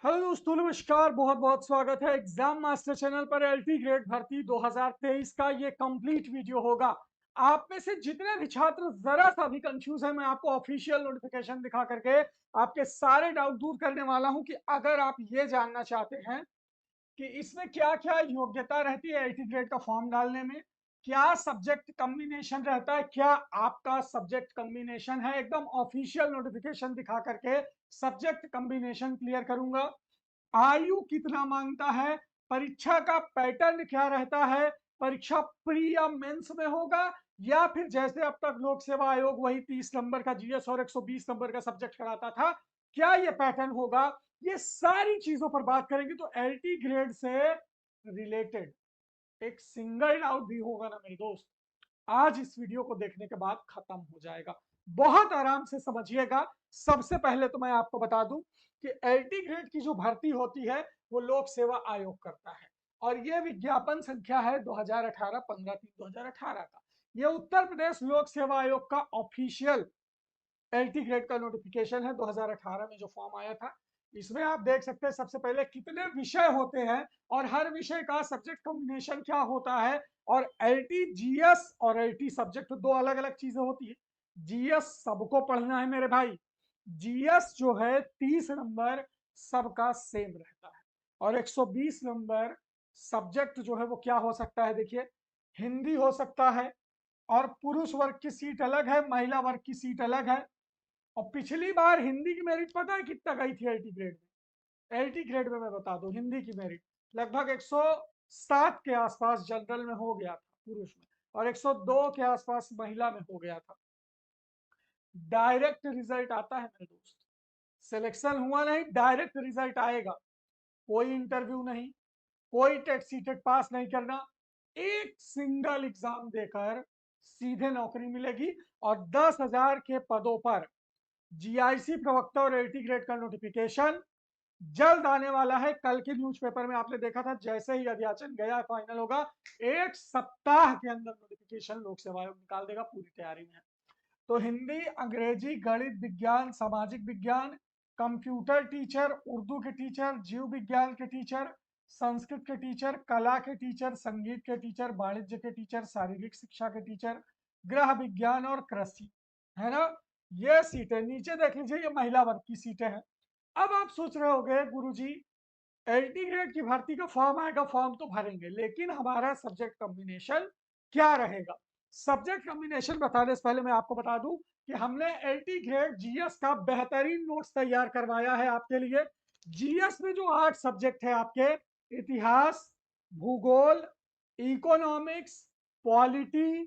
Hello दोस्तों, नमस्कार। बहुत बहुत स्वागत है एग्जाम मास्टर चैनल पर। एलटी ग्रेड भर्ती 2023 का ये कंप्लीट वीडियो होगा। आप में से जितने भी छात्र जरा सा भी कंफ्यूज है, मैं आपको ऑफिशियल नोटिफिकेशन दिखा करके आपके सारे डाउट दूर करने वाला हूं कि अगर आप ये जानना चाहते हैं कि इसमें क्या क्या योग्यता रहती है एलटी ग्रेड का फॉर्म डालने में, क्या सब्जेक्ट कॉम्बिनेशन रहता है, क्या आपका सब्जेक्ट कॉम्बिनेशन है, एकदम ऑफिशियल नोटिफिकेशन दिखा करके सब्जेक्ट कॉम्बिनेशन क्लियर करूंगा। आयु कितना मांगता है, परीक्षा का पैटर्न क्या रहता है, परीक्षा प्री या मेंस में होगा या फिर जैसे अब तक लोक सेवा आयोग वही 30 नंबर का जीएस और 120 नंबर का सब्जेक्ट कराता था, क्या ये पैटर्न होगा। ये सारी चीजों पर बात करेंगे। तो एलटी ग्रेड से रिलेटेड एक सिंगल डाउट भी होगा ना मेरे दोस्त, आज इस वीडियो को देखने के बाद खत्म हो जाएगा। बहुत आराम से समझिएगा। सबसे पहले तो मैं आपको बता दूं कि एलटी ग्रेड की जो भर्ती होती है वो लोक सेवा आयोग करता है और ये विज्ञापन संख्या है 2018 15/3/2018 का। ये उत्तर प्रदेश लोक सेवा आयोग का ऑफिशियल एलटी ग्रेड का नोटिफिकेशन है। 2018 में जो फॉर्म आया था, इसमें आप देख सकते हैं सबसे पहले कितने विषय होते हैं और हर विषय का सब्जेक्ट कॉम्बिनेशन क्या होता है। और एलटी जीएस और एलटी सब्जेक्ट दो अलग अलग चीजें होती है। जीएस सबको पढ़ना है मेरे भाई। जीएस जो है 30 नंबर सबका सेम रहता है और 120 नंबर सब्जेक्ट जो है वो क्या हो सकता है, देखिए, हिंदी हो सकता है। और पुरुष वर्ग की सीट अलग है, महिला वर्ग की सीट अलग है। और पिछली बार हिंदी की मेरिट पता है कितना गई थी एलटी ग्रेड में? एलटी ग्रेड में मैं बता दूं, हिंदी की मेरिट लगभग 107 के आसपास जनरल में हो गया था पुरुष में, और 102 के आसपास महिला में हो गया था। डायरेक्ट रिजल्ट आता है मेरे दोस्त, सिलेक्शन हुआ नहीं, डायरेक्ट रिजल्ट आएगा। कोई इंटरव्यू नहीं, कोई टेट सीटेट पास नहीं करना, एक सिंगल एग्जाम देकर सीधे नौकरी मिलेगी। और 10,000 के पदों पर जीआईसी प्रवक्ता और एलटी ग्रेड का नोटिफिकेशन जल्द आने वाला है। कल के न्यूज़पेपर में आपने देखा था, जैसे ही अध्याचन गया फाइनल होगा, एक सप्ताह के अंदर नोटिफिकेशन लोक सेवा आयोग निकाल देगा। पूरी तैयारी में है। तो हिंदी, अंग्रेजी, गणित, विज्ञान, सामाजिक विज्ञान, कंप्यूटर टीचर, उर्दू के टीचर, जीव विज्ञान के टीचर, संस्कृत के टीचर, कला के टीचर, संगीत के टीचर, वाणिज्य के टीचर, शारीरिक शिक्षा के टीचर, गृह विज्ञान और कृषि, है ना। ये सीटें नीचे देख लीजिए, ये महिला वर्ग की सीटें हैं। अब आप सोच रहे होंगे गुरुजी, एलटी ग्रेड की भर्ती का फॉर्म आएगा, फॉर्म तो भरेंगे, लेकिन हमारा सब्जेक्ट कॉम्बिनेशन क्या रहेगा। सब्जेक्ट कॉम्बिनेशन बताने से पहले मैं आपको बता दूं कि हमने एलटी ग्रेड जीएस का बेहतरीन नोट्स तैयार करवाया है आपके लिए। जीएस में जो 8 सब्जेक्ट है आपके, इतिहास, भूगोल, इकोनॉमिक्स, पॉलिटी,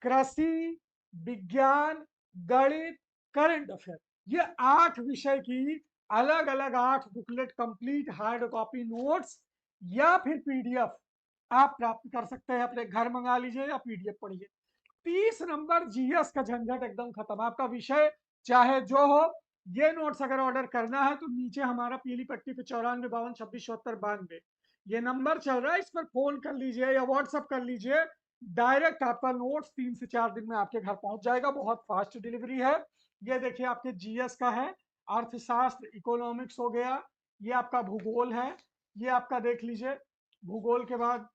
कृषि, विज्ञान, गणित, करंट अफेयर, ये 8 विषय की अलग अलग 8 booklet complete hard copy notes या फिर पीडीएफ आप प्राप्त कर सकते हैं। अपने घर मंगा लीजिए या पीडीएफ पढ़िए। 30 नंबर जीएस का झंझट एकदम खत्म। आपका विषय चाहे जो हो, ये नोट्स अगर ऑर्डर करना है तो नीचे हमारा पीली पट्टी पे 94 52 26 74 92 ये नंबर चल रहा है, इस पर फोन कर लीजिए या व्हाट्सअप कर लीजिए। डायरेक्ट आपका नोट्स 3 से 4 दिन में आपके घर पहुंच जाएगा। बहुत फास्ट डिलीवरी है। ये देखिए आपके जीएस का है, अर्थशास्त्र, इकोनॉमिक्स हो गया, ये आपका भूगोल है, ये आपका देख लीजिए भूगोल के बाद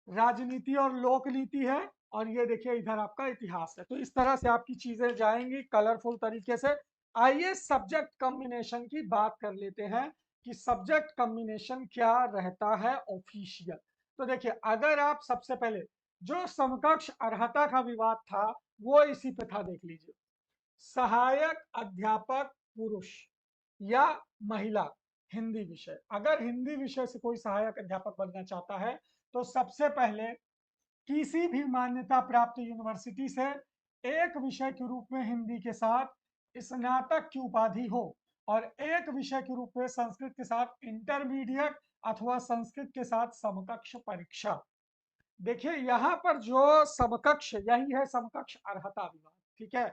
राजनीति और लोक नीति है, और ये देखिए इधर आपका इतिहास है। तो इस तरह से आपकी चीजें जाएंगी कलरफुल तरीके से। आइए सब्जेक्ट कॉम्बिनेशन की बात कर लेते हैं कि सब्जेक्ट कॉम्बिनेशन क्या रहता है ऑफिशियल। तो देखिए, अगर आप सबसे पहले जो समकक्ष अर्हता का विवाद था वो इसी पे था, देख लीजिए। सहायक अध्यापक पुरुष या महिला, हिंदी विषय, अगर हिंदी विषय से कोई सहायक अध्यापक बनना चाहता है तो सबसे पहले किसी भी मान्यता प्राप्त यूनिवर्सिटी से एक विषय के रूप में हिंदी के साथ स्नातक की उपाधि हो और एक विषय के रूप में संस्कृत के साथ इंटरमीडिएट अथवा संस्कृत के साथ समकक्ष परीक्षा। देखिए यहां पर जो समकक्ष, यही है समकक्ष अर्हता विवाद, ठीक है।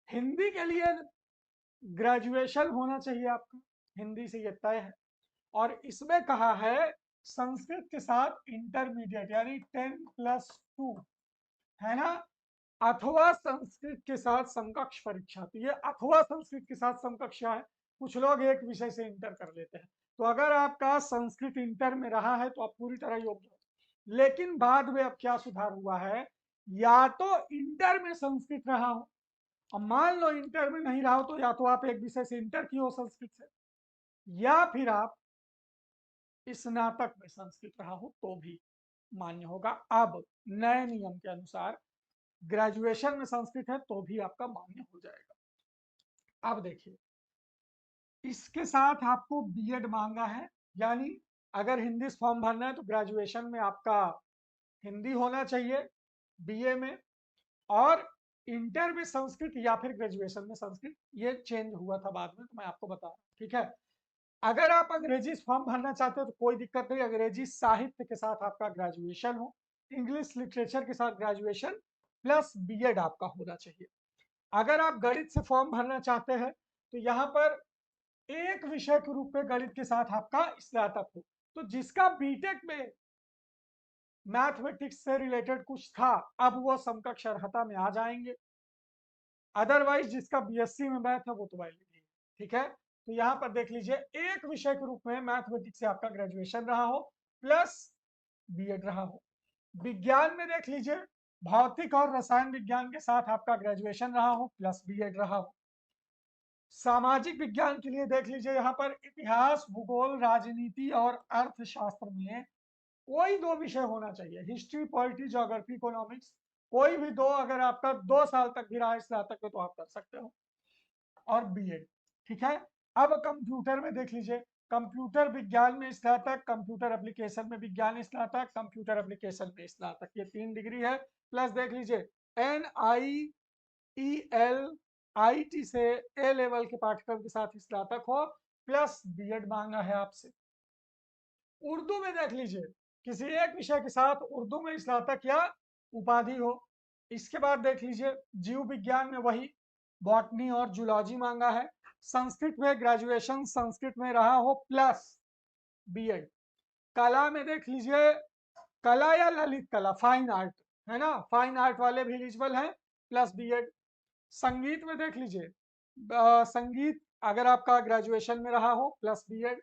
हिंदी के लिए ग्रेजुएशन होना चाहिए आपका, हिंदी से ये तय है। और इसमें कहा है संस्कृत के साथ इंटरमीडिएट यानी 10+2, है ना, अथवा संस्कृत के साथ समकक्ष परीक्षा। तो ये अथवा संस्कृत के साथ समकक्ष है, कुछ लोग एक विषय से इंटर कर लेते हैं। तो अगर आपका संस्कृत इंटर में रहा है तो आप पूरी तरह योग्य हो। लेकिन बाद में अब क्या सुधार हुआ है, या तो इंटर में संस्कृत रहा हो, अब मान लो इंटर में नहीं रहा हो तो या तो आप एक विषय से इंटर किए हो संस्कृत से, या फिर आप स्नातक में संस्कृत रहा हो तो भी मान्य होगा। अब नए नियम के अनुसार ग्रेजुएशन में संस्कृत है तो भी आपका मान्य हो जाएगा। अब देखिए, इसके साथ आपको बीएड मांगा है, यानी अगर हिंदी से फॉर्म भरना है तो ग्रेजुएशन में आपका हिंदी होना चाहिए बीए में, और इंटर में संस्कृत या फिर ग्रेजुएशन में संस्कृत। ये चेंज हुआ था बाद में, तो मैं आपको बता रहा हूँ, ठीक है। अगर आप अंग्रेजी फॉर्म भरना चाहते हो तो कोई दिक्कत नहीं, अंग्रेजी साहित्य के साथ आपका ग्रेजुएशन हो, इंग्लिश लिटरेचर के साथ ग्रेजुएशन प्लस बीएड आपका होना चाहिए। अगर आप गणित से फॉर्म भरना चाहते हैं तो यहाँ पर एक विषय के रूप में गणित के साथ आपका स्नातक हो। तो जिसका बीटेक में मैथमेटिक्स से रिलेटेड कुछ था, अब वो समकक्ष अर्हता में आ जाएंगे। अदरवाइज जिसका बीएससी में मैथ है वो तो वैलिड है, ठीक है। तो यहाँ पर देख लीजिए, एक विषय के रूप में मैथमेटिक्स से आपका ग्रेजुएशन रहा हो प्लस बीएड रहा हो। विज्ञान में देख लीजिए, भौतिक और रसायन विज्ञान के साथ आपका ग्रेजुएशन रहा हो प्लस बीएड रहा हो। सामाजिक विज्ञान के लिए देख लीजिए, यहाँ पर इतिहास, भूगोल, राजनीति और अर्थशास्त्र में कोई दो विषय होना चाहिए, हिस्ट्री, पॉलिटी, ज्योग्राफी, इकोनॉमिक्स, कोई भी दो। अगर आपका 2 साल तक भी रहा है स्नातक में तो आप कर सकते हो, और बीएड, ठीक है। अब कंप्यूटर में देख लीजिए, कंप्यूटर विज्ञान में स्नातक, कंप्यूटर एप्लीकेशन में विज्ञान स्नातक, कंप्यूटर एप्लीकेशन में स्नातक, ये 3 डिग्री है। प्लस देख लीजिए NIEL IT से ए लेवल के पाठ्यक्रम के साथ स्नातक हो प्लस बीएड मांगा है आपसे। उर्दू में देख लीजिए, किसी एक विषय के साथ उर्दू में स्नातक या उपाधि हो। इसके बाद देख लीजिए, जीव विज्ञान में वही बॉटनी और जूलॉजी मांगा है। संस्कृत में ग्रेजुएशन संस्कृत में रहा हो प्लस बीएड। कला में देख लीजिए, कला या ललित कला, फाइन आर्ट है ना, फाइन आर्ट वाले भी एलिजिबल हैं प्लस बीएड। संगीत में देख लीजिए, संगीत अगर आपका ग्रेजुएशन में रहा हो प्लस बीएड।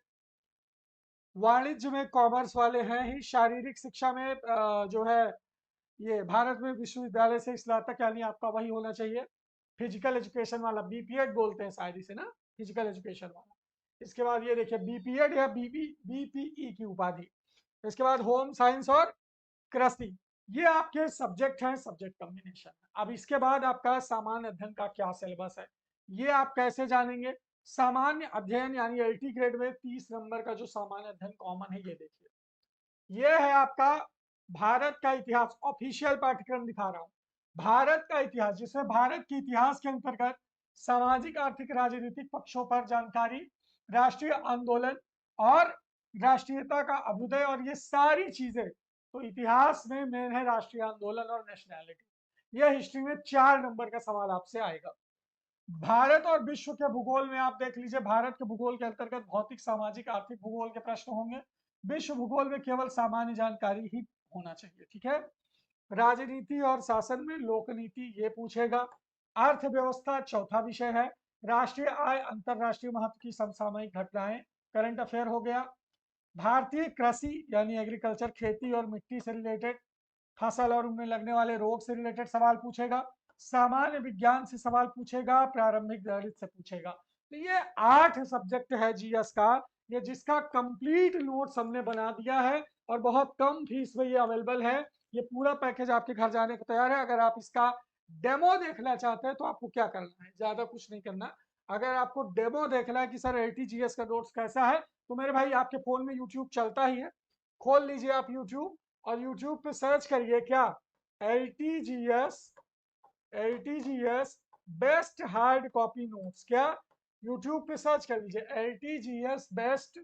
वाणिज्य में कॉमर्स वाले हैं ही। शारीरिक शिक्षा में जो है ये भारत में विश्वविद्यालय से स्नातक, यानी आपका वही होना चाहिए। फिजिकल एजुकेशन वाला, बीपीएड बोलते हैं शायद इसे ना, फिजिकल एजुकेशन वाला। इसके बाद ये देखिए, बीपीएड या बीपीई की उपाधि। इसके बाद होम साइंस और कृषि, ये आपके सब्जेक्ट हैं, सब्जेक्ट कॉम्बिनेशन। अब इसके बाद आपका सामान्य अध्ययन का क्या सिलेबस है, ये आप कैसे जानेंगे। सामान्य अध्ययन यानी एलटी ग्रेड में 30 नंबर का जो सामान्य अध्ययन कॉमन है, ये देखिए, ये है आपका भारत का इतिहास, ऑफिशियल पाठ्यक्रम दिखा रहा हूं। भारत का इतिहास, जिसमें भारत के इतिहास के अंतर्गत सामाजिक, आर्थिक, राजनीतिक पक्षों पर जानकारी, राष्ट्रीय आंदोलन और राष्ट्रीयता का अभ्युदय, और ये सारी चीजें। तो इतिहास में मेन है राष्ट्रीय आंदोलन और नेशनैलिटी। यह हिस्ट्री में 4 नंबर का सवाल आपसे आएगा। भारत और विश्व के भूगोल में आप देख लीजिए, भारत के भूगोल के अंतर्गत भौतिक, सामाजिक, आर्थिक भूगोल के प्रश्न होंगे। विश्व भूगोल में केवल सामान्य जानकारी ही होना चाहिए, ठीक है। राजनीति और शासन में लोक नीति ये पूछेगा। अर्थव्यवस्था चौथा विषय है। राष्ट्रीय आय, अंतरराष्ट्रीय महत्व की समसामयिक घटनाएं, करंट अफेयर हो गया। भारतीय कृषि यानी एग्रीकल्चर, खेती और मिट्टी से रिलेटेड, फसल और उनमें लगने वाले रोग से रिलेटेड सवाल पूछेगा। सामान्य विज्ञान से सवाल पूछेगा, प्रारंभिक गणित से पूछेगा। तो ये 8 सब्जेक्ट है जीएस का, ये जिसका कंप्लीट नोट्स हमने बना दिया है, और बहुत कम फीस में ये अवेलेबल है। ये पूरा पैकेज आपके घर जाने को तैयार है। अगर आप इसका डेमो देखना चाहते हैं तो आपको क्या करना है, ज्यादा कुछ नहीं करना। अगर आपको डेमो देखना है कि सर एलटीजीएस का नोट्स कैसा है, तो मेरे भाई आपके फोन में यूट्यूब चलता ही है, खोल लीजिए आप यूट्यूब, और यूट्यूब पे सर्च करिए क्या, एलटीजीएस बेस्ट हार्ड कॉपी नोट्स। क्या, यूट्यूब पे सर्च कर लीजिए एलटीजीएस बेस्ट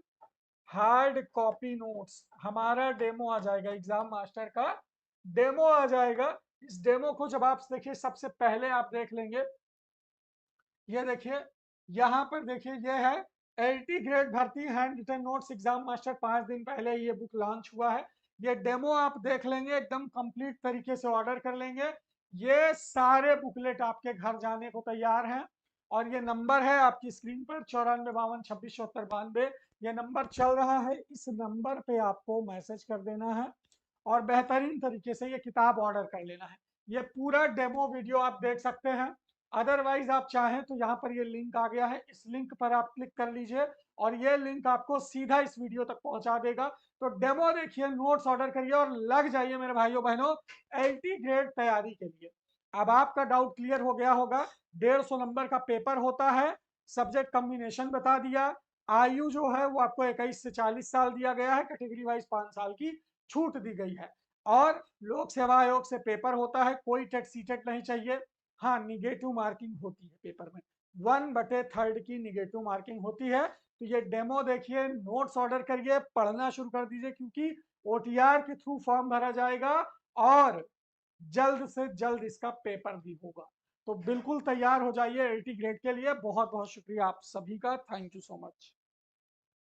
हार्ड कॉपी नोट्स, हमारा डेमो आ जाएगा, एग्जाम मास्टर का डेमो आ जाएगा। इस डेमो को जब आप देखिए, सबसे पहले आप देख लेंगे, ये देखिए यहाँ पर देखिए, ये है एलटी ग्रेड भर्ती hand written notes exam master, 5 दिन पहले ये बुक लॉन्च हुआ है। ये डेमो आप देख लेंगे, एकदम कंप्लीट तरीके से ऑर्डर कर लेंगे। ये सारे बुकलेट आपके घर जाने को तैयार हैं। और ये नंबर है आपकी स्क्रीन पर 9452267492। ये नंबर चल रहा है, इस नंबर पे आपको मैसेज कर देना है और बेहतरीन तरीके से ये किताब ऑर्डर कर लेना है। ये पूरा डेमो वीडियो आप देख सकते हैं। अदरवाइज आप चाहें तो यहाँ पर ये लिंक आ गया है, इस लिंक पर आप क्लिक कर लीजिए और ये लिंक आपको सीधा इस वीडियो तक पहुंचा देगा। तो डेमो देखिए, नोट्स ऑर्डर करिए और लग जाइए मेरे भाइयों बहनों एलटी ग्रेड तैयारी के लिए। अब आपका डाउट क्लियर हो गया होगा। 150 नंबर का पेपर होता है, सब्जेक्ट कॉम्बिनेशन बता दिया, आयु जो है वो आपको 21 से 40 साल दिया गया है, कैटेगरी वाइज 5 साल की छूट दी गई है। और लोक सेवा आयोग से पेपर होता है, कोई टेट सीटेट नहीं चाहिए। हाँ, निगेटिव मार्किंग होती है पेपर में, 1/3 की निगेटिव मार्किंग होती है। तो ये डेमो देखिए, नोट्स ऑर्डर करिए, पढ़ना शुरू कर दीजिए, क्योंकि ओटीआर के थ्रू फॉर्म भरा जाएगा और जल्द से जल्द इसका पेपर भी होगा। तो बिल्कुल तैयार हो जाइए एलटी ग्रेड के लिए। बहुत बहुत शुक्रिया आप सभी का, थैंक यू सो मच।